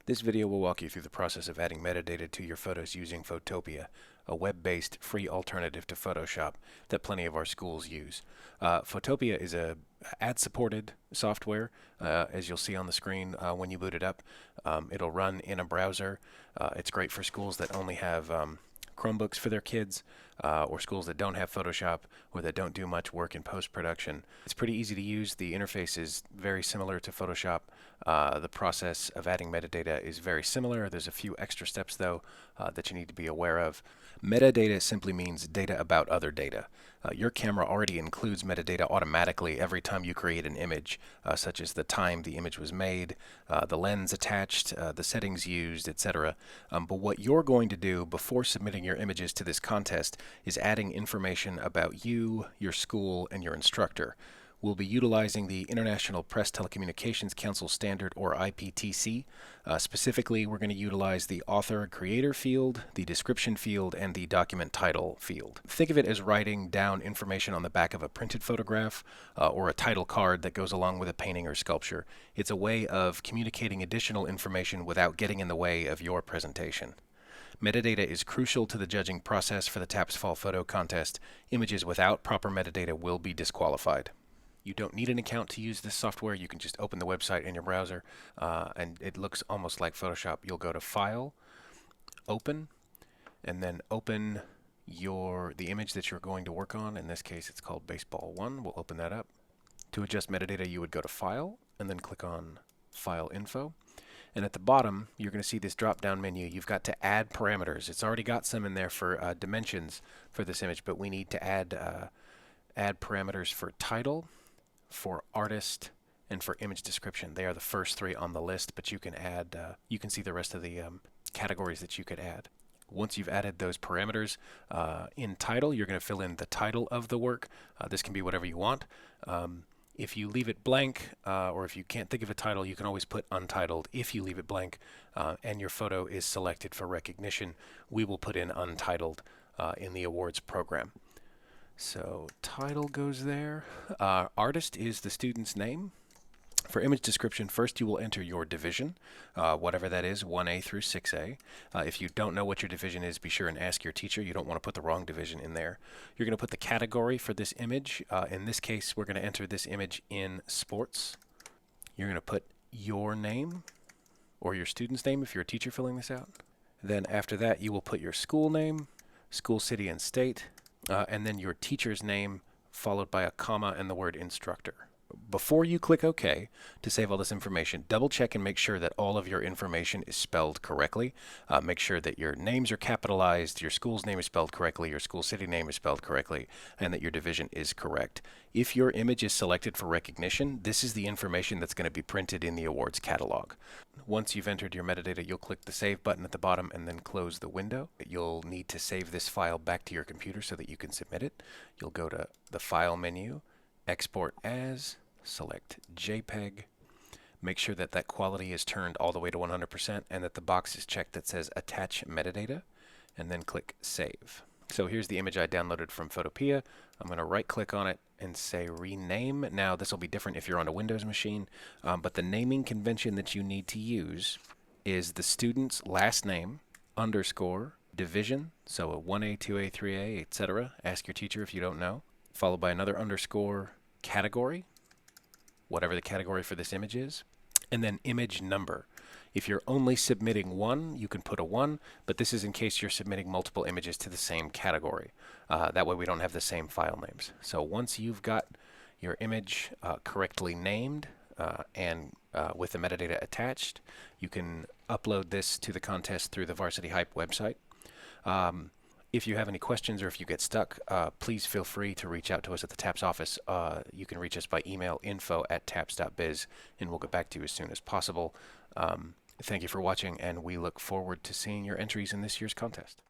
This video will walk you through the process of adding metadata to your photos using Photopea, a web-based free alternative to Photoshop that plenty of our schools use. Photopea is a ad-supported software, as you'll see on the screen when you boot it up. It'll run in a browser. It's great for schools that only have Chromebooks for their kids, or schools that don't have Photoshop or that don't do much work in post-production. It's pretty easy to use. The interface is very similar to Photoshop. The process of adding metadata is very similar. There's a few extra steps though that you need to be aware of. Metadata simply means data about other data. Your camera already includes metadata automatically every time you create an image, such as the time the image was made, the lens attached, the settings used, etc. But what you're going to do before submitting your images to this contest is adding information about you, your school, and your instructor. We'll be utilizing the International Press Telecommunications Council Standard, or IPTC. Specifically, we're going to utilize the author-creator field, the description field, and the document title field. Think of it as writing down information on the back of a printed photograph or a title card that goes along with a painting or sculpture. It's a way of communicating additional information without getting in the way of your presentation. Metadata is crucial to the judging process for the TAPS Fall Photo Contest. Images without proper metadata will be disqualified. You don't need an account to use this software. You can just open the website in your browser, and it looks almost like Photoshop. You'll go to File, Open, and then open the image that you're going to work on. In this case, it's called Baseball 1. We'll open that up. To adjust metadata, you would go to File, and then click on File Info. And at the bottom, you're going to see this drop-down menu. You've got to add parameters. It's already got some in there for dimensions for this image, but we need to add parameters for title, for artist, and for image description. They are the first three on the list, but you can add, you can see the rest of the categories that you could add. Once you've added those parameters, in title, you're going to fill in the title of the work. This can be whatever you want. If you leave it blank, or if you can't think of a title, you can always put untitled. If you leave it blank and your photo is selected for recognition, we will put in untitled in the awards program. So title goes there. Artist is the student's name. For image description, first you will enter your division, whatever that is, 1A through 6A. If you don't know what your division is, be sure and ask your teacher. You don't want to put the wrong division in there. You're going to put the category for this image. In this case, we're going to enter this image in sports. You're going to put your name or your student's name if you're a teacher filling this out. Then after that, you will put your school name, school, city, and state, and then your teacher's name followed by a comma and the word instructor. Before you click OK to save all this information, double check and make sure that all of your information is spelled correctly. Make sure that your names are capitalized, your school's name is spelled correctly, your school city name is spelled correctly, and that your division is correct. If your image is selected for recognition, this is the information that's going to be printed in the awards catalog. Once you've entered your metadata, you'll click the Save button at the bottom and then close the window. You'll need to save this file back to your computer so that you can submit it. You'll go to the File menu, Export As, select JPEG, make sure that that quality is turned all the way to 100% and that the box is checked that says Attach Metadata, and then click Save. So here's the image I downloaded from Photopea. I'm going to right click on it and say Rename. Now this will be different if you're on a Windows machine, but the naming convention that you need to use is the student's last name, underscore, division, so a 1A, 2A, 3A, etc. Ask your teacher if you don't know, followed by another underscore, category, whatever the category for this image is, and then image number. If you're only submitting one, you can put a 1, but this is in case you're submitting multiple images to the same category. That way we don't have the same file names. So once you've got your image correctly named and with the metadata attached, you can upload this to the contest through the Varsity Hype website. If you have any questions or if you get stuck, please feel free to reach out to us at the TAPS office. You can reach us by email, info@taps.biz, and we'll get back to you as soon as possible. Thank you for watching, and we look forward to seeing your entries in this year's contest.